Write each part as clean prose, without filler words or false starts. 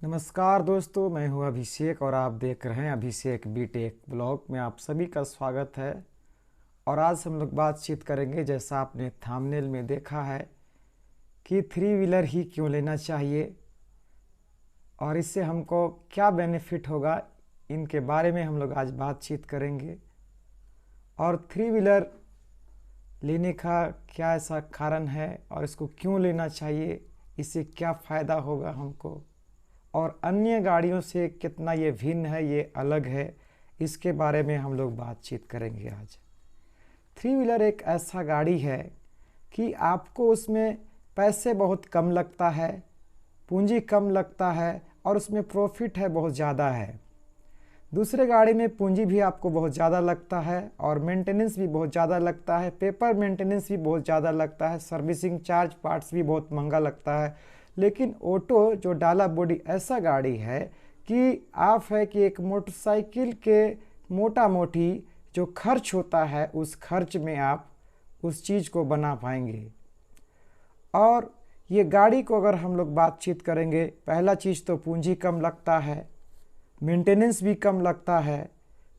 नमस्कार दोस्तों, मैं हूं अभिषेक और आप देख रहे हैं अभिषेक बीटेक ब्लॉग में। आप सभी का स्वागत है। और आज हम लोग बातचीत करेंगे, जैसा आपने थंबनेल में देखा है, कि थ्री व्हीलर ही क्यों लेना चाहिए और इससे हमको क्या बेनिफिट होगा, इनके बारे में हम लोग आज बातचीत करेंगे। और थ्री व्हीलर लेने का क्या ऐसा कारण है और इसको क्यों लेना चाहिए, इससे क्या फ़ायदा होगा हमको, और अन्य गाड़ियों से कितना ये भिन्न है, ये अलग है, इसके बारे में हम लोग बातचीत करेंगे आज। थ्री व्हीलर एक ऐसा गाड़ी है कि आपको उसमें पैसे बहुत कम लगता है, पूंजी कम लगता है और उसमें प्रॉफिट है बहुत ज़्यादा है। दूसरे गाड़ी में पूंजी भी आपको बहुत ज़्यादा लगता है और मेंटेनेंस भी बहुत ज़्यादा लगता है, पेपर मेंटेनेंस भी बहुत ज़्यादा लगता है, सर्विसिंग चार्ज पार्ट्स भी बहुत महंगा लगता है। लेकिन ऑटो जो डाला बॉडी ऐसा गाड़ी है कि आप है कि एक मोटरसाइकिल के मोटा मोटी जो खर्च होता है उस खर्च में आप उस चीज़ को बना पाएंगे। और ये गाड़ी को अगर हम लोग बातचीत करेंगे, पहला चीज़ तो पूंजी कम लगता है, मेंटेनेंस भी कम लगता है,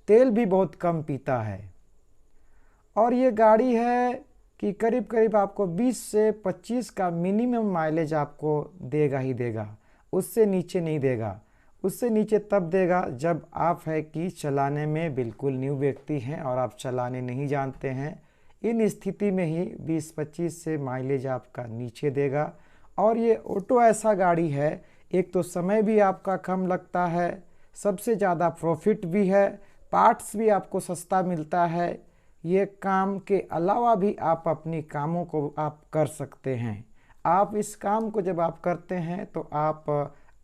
तेल भी बहुत कम पीता है। और ये गाड़ी है कि करीब करीब आपको 20 से 25 का मिनिमम माइलेज आपको देगा ही देगा, उससे नीचे नहीं देगा। उससे नीचे तब देगा जब आप है कि चलाने में बिल्कुल न्यू व्यक्ति हैं और आप चलाने नहीं जानते हैं। इन स्थिति में ही 20-25 से माइलेज आपका नीचे देगा। और ये ऑटो ऐसा गाड़ी है, एक तो समय भी आपका कम लगता है, सबसे ज़्यादा प्रॉफिट भी है, पार्ट्स भी आपको सस्ता मिलता है। ये काम के अलावा भी आप अपनी कामों को आप कर सकते हैं। आप इस काम को जब आप करते हैं तो आप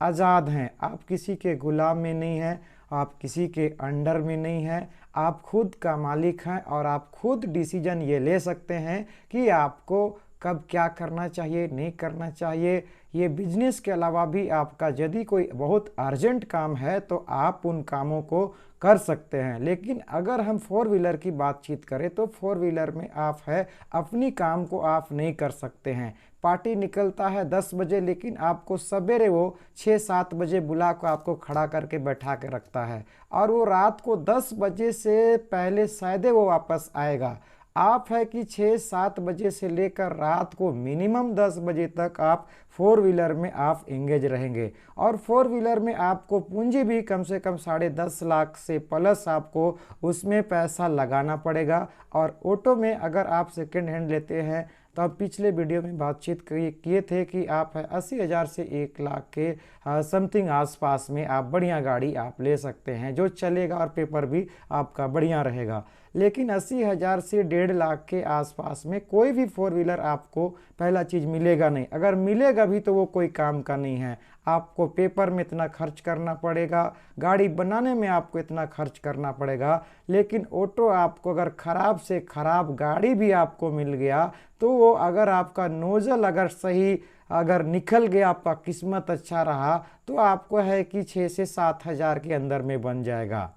आज़ाद हैं, आप किसी के गुलाम में नहीं हैं, आप किसी के अंडर में नहीं हैं, आप खुद का मालिक हैं और आप खुद डिसीजन ये ले सकते हैं कि आपको कब क्या करना चाहिए, नहीं करना चाहिए। ये बिजनेस के अलावा भी आपका यदि कोई बहुत अर्जेंट काम है तो आप उन कामों को कर सकते हैं। लेकिन अगर हम फोर व्हीलर की बातचीत करें तो फोर व्हीलर में आप है अपनी काम को आप नहीं कर सकते हैं। पार्टी निकलता है 10 बजे, लेकिन आपको सवेरे वो 6-7 बजे बुला कर आपको खड़ा करके बैठा के रखता है और वो रात को 10 बजे से पहले शायद वो वापस आएगा। आप है कि 6-7 बजे से लेकर रात को मिनिमम 10 बजे तक आप फोर व्हीलर में आप एंगेज रहेंगे। और फोर व्हीलर में आपको पूंजी भी कम से कम 10.5 लाख से प्लस आपको उसमें पैसा लगाना पड़ेगा। और ऑटो में अगर आप सेकेंड हैंड लेते हैं तो आप पिछले वीडियो में बातचीत किए थे कि आप 80,000 से 1 लाख के समथिंग आसपास में आप बढ़िया गाड़ी आप ले सकते हैं जो चलेगा और पेपर भी आपका बढ़िया रहेगा। लेकिन 80,000 से 1.5 लाख के आसपास में कोई भी फोर व्हीलर आपको पहला चीज़ मिलेगा नहीं। अगर मिलेगा भी तो वो कोई काम का नहीं है। आपको पेपर में इतना खर्च करना पड़ेगा, गाड़ी बनाने में आपको इतना खर्च करना पड़ेगा। लेकिन ऑटो आपको अगर ख़राब से ख़राब गाड़ी भी आपको मिल गया तो वो अगर आपका नोज़ल अगर सही अगर निकल गया, आपका किस्मत अच्छा रहा, तो आपको है कि 6 से 7 हज़ार के अंदर में बन जाएगा।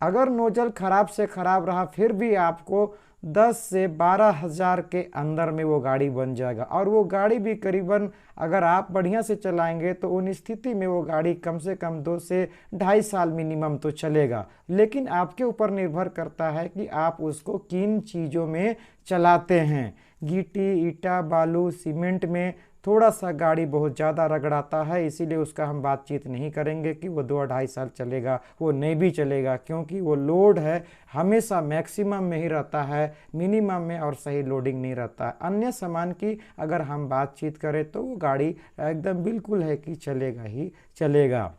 अगर नोजल ख़राब से ख़राब रहा फिर भी आपको 10 से 12 हज़ार के अंदर में वो गाड़ी बन जाएगा। और वो गाड़ी भी करीबन अगर आप बढ़िया से चलाएंगे तो उन स्थिति में वो गाड़ी कम से कम 2 से 2.5 साल मिनिमम तो चलेगा। लेकिन आपके ऊपर निर्भर करता है कि आप उसको किन चीज़ों में चलाते हैं। गिट्टी, ईटा, बालू, सीमेंट में थोड़ा सा गाड़ी बहुत ज़्यादा रगड़ाता है, इसीलिए उसका हम बातचीत नहीं करेंगे कि वो 2-2.5 साल चलेगा। वो नहीं भी चलेगा क्योंकि वो लोड है हमेशा मैक्सिमम में ही रहता है, मिनिमम में और सही लोडिंग नहीं रहता है। अन्य सामान की अगर हम बातचीत करें तो वो गाड़ी एकदम बिल्कुल है कि चलेगा ही चलेगा।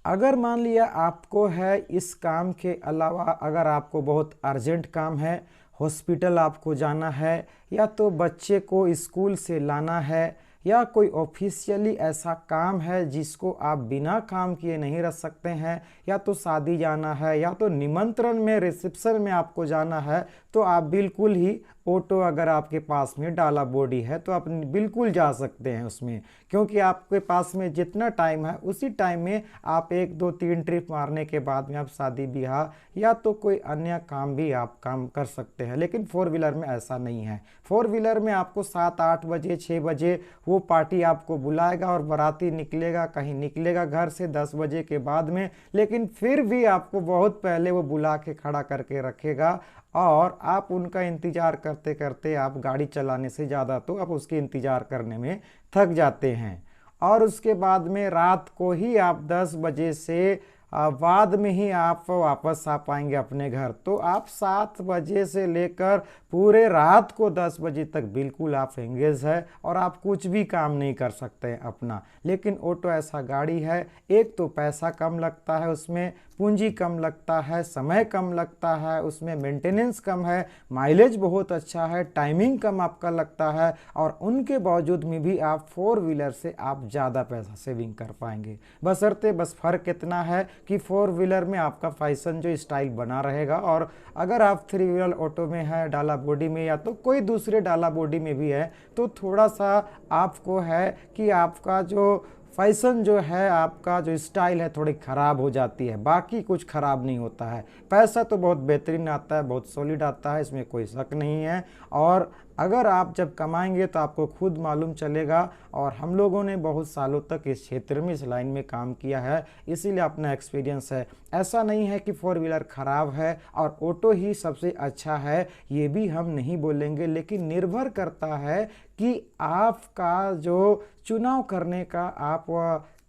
अगर मान लिया आपको है इस काम के अलावा अगर आपको बहुत अर्जेंट काम है, हॉस्पिटल आपको जाना है, या तो बच्चे को स्कूल से लाना है, या कोई ऑफिशियली ऐसा काम है जिसको आप बिना काम किए नहीं रह सकते हैं, या तो शादी जाना है या तो निमंत्रण में रिसेप्शन में आपको जाना है, तो आप बिल्कुल ही ऑटो अगर आपके पास में डाला बॉडी है तो आप बिल्कुल जा सकते हैं उसमें, क्योंकि आपके पास में जितना टाइम है उसी टाइम में आप 1 2 3 ट्रिप मारने के बाद में आप शादी ब्याह या तो कोई अन्य काम भी आप काम कर सकते हैं। लेकिन 4 व्हीलर में ऐसा नहीं है। 4 व्हीलर में आपको 7 8 बजे 6 बजे वो पार्टी आपको बुलाएगा और बाराती निकलेगा, कहीं निकलेगा घर से 10 बजे के बाद में, लेकिन फिर भी आपको बहुत पहले वो बुला के खड़ा करके रखेगा और आप उनका इंतज़ार करते करते आप गाड़ी चलाने से ज़्यादा तो आप उसके इंतज़ार करने में थक जाते हैं। और उसके बाद में रात को ही आप 10 बजे से बाद में ही आप वापस आ पाएंगे अपने घर। तो आप 7 बजे से लेकर पूरे रात को 10 बजे तक बिल्कुल आप एंगेज है और आप कुछ भी काम नहीं कर सकते हैं अपना। लेकिन ऑटो ऐसा गाड़ी है, एक तो पैसा कम लगता है, उसमें पूंजी कम लगता है, समय कम लगता है, उसमें मेंटेनेंस कम है, माइलेज बहुत अच्छा है, टाइमिंग कम आपका लगता है, और उनके बावजूद में भी आप 4 व्हीलर से आप ज़्यादा पैसा सेविंग कर पाएंगे। बशर्ते बस फ़र्क इतना है कि 4 व्हीलर में आपका फैशन जो स्टाइल बना रहेगा, और अगर आप 3 व्हीलर ऑटो में है, डाला बॉडी में या तो कोई दूसरे डाला बॉडी में भी है, तो थोड़ा सा आपको है कि आपका जो फैशन जो है, आपका जो स्टाइल है थोड़ी ख़राब हो जाती है, बाकी कुछ ख़राब नहीं होता है। पैसा तो बहुत बेहतरीन आता है, बहुत सॉलिड आता है, इसमें कोई शक नहीं है। और अगर आप जब कमाएंगे तो आपको खुद मालूम चलेगा। और हम लोगों ने बहुत सालों तक इस क्षेत्र में, इस लाइन में काम किया है, इसीलिए अपना एक्सपीरियंस है। ऐसा नहीं है कि 4 व्हीलर ख़राब है और ऑटो ही सबसे अच्छा है, ये भी हम नहीं बोलेंगे। लेकिन निर्भर करता है कि आपका जो चुनाव करने का आप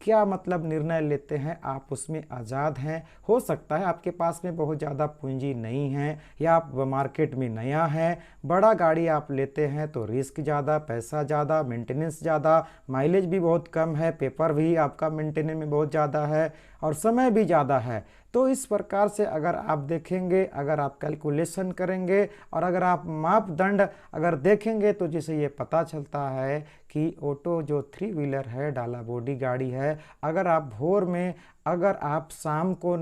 क्या मतलब निर्णय लेते हैं, आप उसमें आज़ाद हैं। हो सकता है आपके पास में बहुत ज़्यादा पूंजी नहीं है या आप मार्केट में नया है, बड़ा गाड़ी आप लेते हैं तो रिस्क ज़्यादा, पैसा ज़्यादा, मेंटेनेंस ज़्यादा, माइलेज भी बहुत कम है, पेपर भी आपका मेंटेनेंस में बहुत ज़्यादा है और समय भी ज़्यादा है। तो इस प्रकार से अगर आप देखेंगे, अगर आप कैलकुलेशन करेंगे और अगर आप मापदंड अगर देखेंगे तो जिसे ये पता चलता है कि ऑटो जो 3 व्हीलर है, डाला बॉडी गाड़ी है, अगर आप भोर में, अगर आप शाम को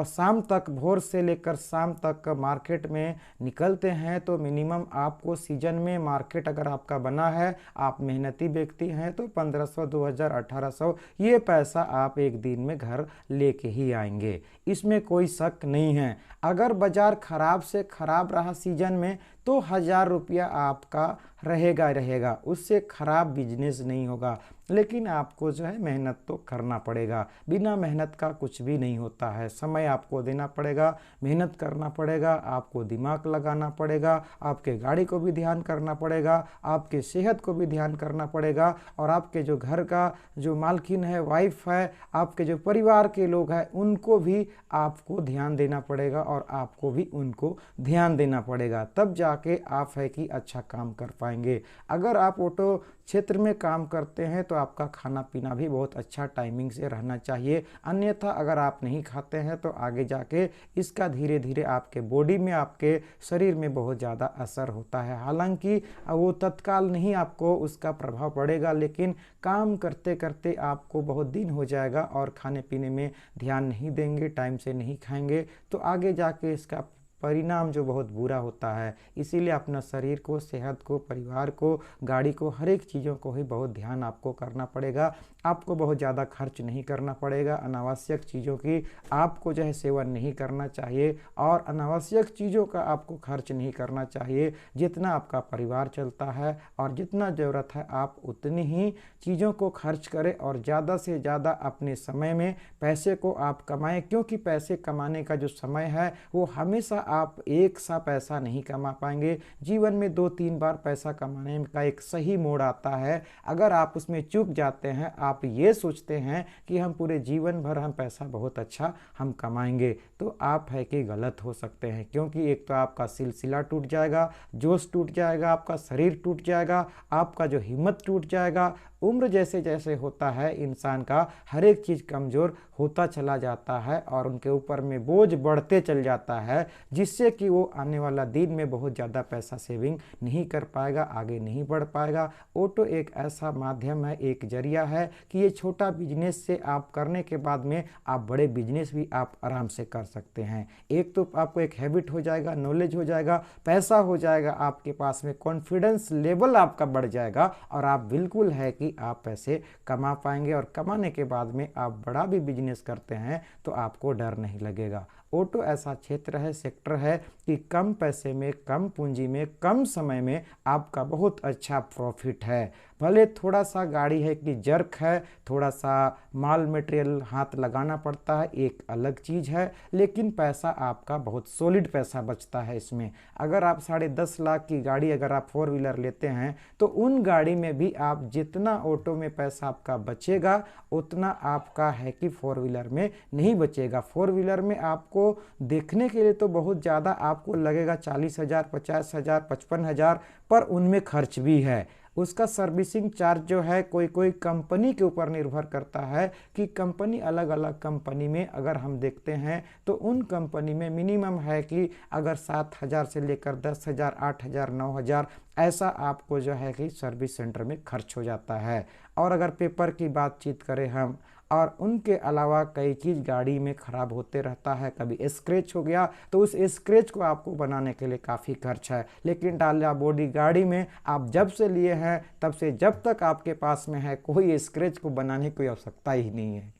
शाम तक, भोर से लेकर शाम तक मार्केट में निकलते हैं तो मिनिमम आपको सीजन में मार्केट अगर आपका बना है, आप मेहनती व्यक्ति हैं, तो 1500 2000 1800 ये पैसा आप एक दिन में घर लेके ही आएंगे, इसमें कोई शक नहीं है। अगर बाज़ार ख़राब से ख़राब रहा सीजन में तो 1000 रुपया आपका रहेगा, उससे ख़राब बिजनेस नहीं होगा। लेकिन आपको जो है मेहनत तो करना पड़ेगा, बिना मेहनत का कुछ भी नहीं होता है। समय आपको देना पड़ेगा, मेहनत करना पड़ेगा, आपको दिमाग लगाना पड़ेगा, आपके गाड़ी को भी ध्यान करना पड़ेगा, आपके सेहत को भी ध्यान करना पड़ेगा, और आपके जो घर का जो मालकिन है, वाइफ है, आपके जो परिवार के लोग हैं, उनको भी आपको ध्यान देना पड़ेगा और आपको भी उनको ध्यान देना पड़ेगा। तब जाके आप है कि अच्छा काम कर पाएंगे। अगर आप ऑटो क्षेत्र में काम करते हैं तो आपका खाना पीना भी बहुत अच्छा टाइमिंग से रहना चाहिए, अन्यथा अगर आप नहीं खाते हैं तो आगे जाके इसका धीरे धीरे आपके बॉडी में, आपके शरीर में बहुत ज़्यादा असर होता है। हालांकि वो तत्काल नहीं आपको उसका प्रभाव पड़ेगा, लेकिन काम करते करते आपको बहुत दिन हो जाएगा और खाने पीने में ध्यान नहीं देंगे, टाइम से नहीं खाएंगे, तो आगे जाके इसका परिणाम जो बहुत बुरा होता है। इसीलिए अपना शरीर को, सेहत को, परिवार को, गाड़ी को, हर एक चीज़ों को ही बहुत ध्यान आपको करना पड़ेगा। आपको बहुत ज़्यादा खर्च नहीं करना पड़ेगा, अनावश्यक चीज़ों की आपको जो है सेवन नहीं करना चाहिए, और अनावश्यक चीज़ों का आपको खर्च नहीं करना चाहिए। जितना आपका परिवार चलता है और जितना ज़रूरत है आप उतनी ही चीज़ों को खर्च करें, और ज़्यादा से ज़्यादा अपने समय में पैसे को आप कमाएं, क्योंकि पैसे कमाने का जो समय है वो हमेशा आप एक सा पैसा नहीं कमा पाएंगे। जीवन में 2 3 बार पैसा कमाने का एक सही मोड़ आता है। अगर आप उसमें चूक जाते हैं, आप ये सोचते हैं कि हम पूरे जीवन भर हम पैसा बहुत अच्छा हम कमाएंगे, तो आप है कि गलत हो सकते हैं। क्योंकि एक तो आपका सिलसिला टूट जाएगा, जोश टूट जाएगा, आपका शरीर टूट जाएगा, आपका जो हिम्मत टूट जाएगा। उम्र जैसे जैसे होता है इंसान का, हर एक चीज़ कमज़ोर होता चला जाता है और उनके ऊपर में बोझ बढ़ते चल जाता है, जिससे कि वो आने वाला दिन में बहुत ज़्यादा पैसा सेविंग नहीं कर पाएगा, आगे नहीं बढ़ पाएगा। ऑटो एक ऐसा माध्यम है, एक जरिया है कि ये छोटा बिजनेस से आप करने के बाद में आप बड़े बिजनेस भी आप आराम से कर सकते हैं। एक तो आपको एक हैबिट हो जाएगा, नॉलेज हो जाएगा, पैसा हो जाएगा आपके पास में, कॉन्फिडेंस लेवल आपका बढ़ जाएगा और आप बिल्कुल है कि आप पैसे कमा पाएंगे। और कमाने के बाद में आप बड़ा भी बिजनेस करते हैं तो आपको डर नहीं लगेगा। ऑटो ऐसा क्षेत्र है, सेक्टर है कि कम पैसे में, कम पूंजी में, कम समय में आपका बहुत अच्छा प्रॉफिट है। भले थोड़ा सा गाड़ी है कि जर्क है, थोड़ा सा माल मटेरियल हाथ लगाना पड़ता है, एक अलग चीज़ है, लेकिन पैसा आपका बहुत सॉलिड पैसा बचता है इसमें। अगर आप 10.5 लाख की गाड़ी अगर आप 4 व्हीलर लेते हैं तो उन गाड़ी में भी आप जितना ऑटो में पैसा आपका बचेगा उतना आपका है कि 4 व्हीलर में नहीं बचेगा। 4 व्हीलर में आपको देखने के लिए तो बहुत ज़्यादा आपको लगेगा, 40,000, 50,000, 55,000, पर उनमें खर्च भी है। उसका सर्विसिंग चार्ज जो है कोई कोई कंपनी के ऊपर निर्भर करता है कि कंपनी, अलग अलग कंपनी में अगर हम देखते हैं तो उन कंपनी में मिनिमम है कि अगर 7,000 से लेकर 10,000, 8,000, 9,000 ऐसा आपको जो है कि सर्विस सेंटर में खर्च हो जाता है। और अगर पेपर की बातचीत करें हम, और उनके अलावा कई चीज़ गाड़ी में ख़राब होते रहता है, कभी स्क्रैच हो गया तो उस स्क्रैच को आपको बनाने के लिए काफ़ी खर्च है। लेकिन डाला बॉडी गाड़ी में आप जब से लिए हैं तब से जब तक आपके पास में है कोई स्क्रैच को बनाने की आवश्यकता ही नहीं है,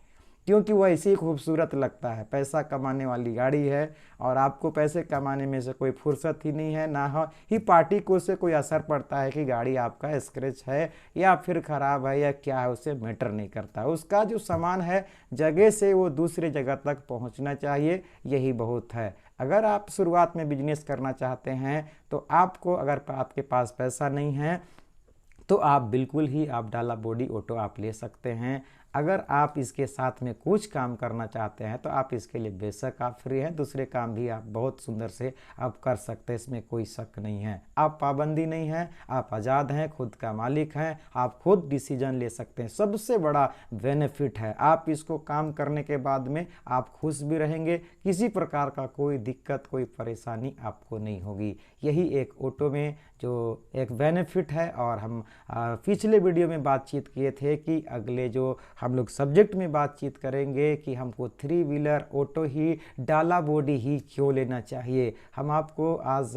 क्योंकि वह ऐसे ही खूबसूरत लगता है। पैसा कमाने वाली गाड़ी है और आपको पैसे कमाने में से कोई फुर्सत ही नहीं है, ना ही पार्टी को उससे कोई असर पड़ता है कि गाड़ी आपका स्क्रैच है या फिर ख़राब है या क्या है, उससे मैटर नहीं करता। उसका जो सामान है जगह से वो दूसरे जगह तक पहुंचना चाहिए, यही बहुत है। अगर आप शुरुआत में बिजनेस करना चाहते हैं तो आपको, अगर आपके पास पैसा नहीं है तो आप बिल्कुल ही आप डाला बॉडी ऑटो आप ले सकते हैं। अगर आप इसके साथ में कुछ काम करना चाहते हैं तो आप इसके लिए बेशक आप फ्री हैं, दूसरे काम भी आप बहुत सुंदर से आप कर सकते हैं, इसमें कोई शक नहीं है। आप पाबंदी नहीं है, आप आज़ाद हैं, खुद का मालिक हैं, आप खुद डिसीजन ले सकते हैं। सबसे बड़ा बेनिफिट है, आप इसको काम करने के बाद में आप खुश भी रहेंगे, किसी प्रकार का कोई दिक्कत, कोई परेशानी आपको नहीं होगी। यही एक ऑटो में जो एक बेनिफिट है। और हम पिछले वीडियो में बातचीत किए थे कि अगले जो हम लोग सब्जेक्ट में बातचीत करेंगे कि हमको 3 व्हीलर ऑटो ही, डाला बॉडी ही क्यों लेना चाहिए। हम आपको आज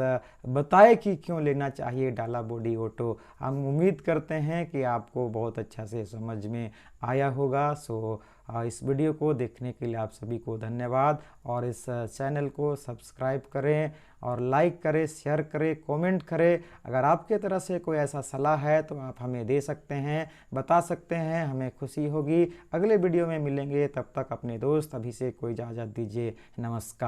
बताए कि क्यों लेना चाहिए डाला बॉडी ऑटो। हम उम्मीद करते हैं कि आपको बहुत अच्छा से समझ में आया होगा। सो इस वीडियो को देखने के लिए आप सभी को धन्यवाद, और इस चैनल को सब्सक्राइब करें और लाइक करें, शेयर करें, कमेंट करें। अगर आपके तरफ से कोई ऐसा सलाह है तो आप हमें दे सकते हैं, बता सकते हैं, हमें खुशी होगी। अगले वीडियो में मिलेंगे, तब तक अपने दोस्त अभिषेक को इजाज़त दीजिए। नमस्कार।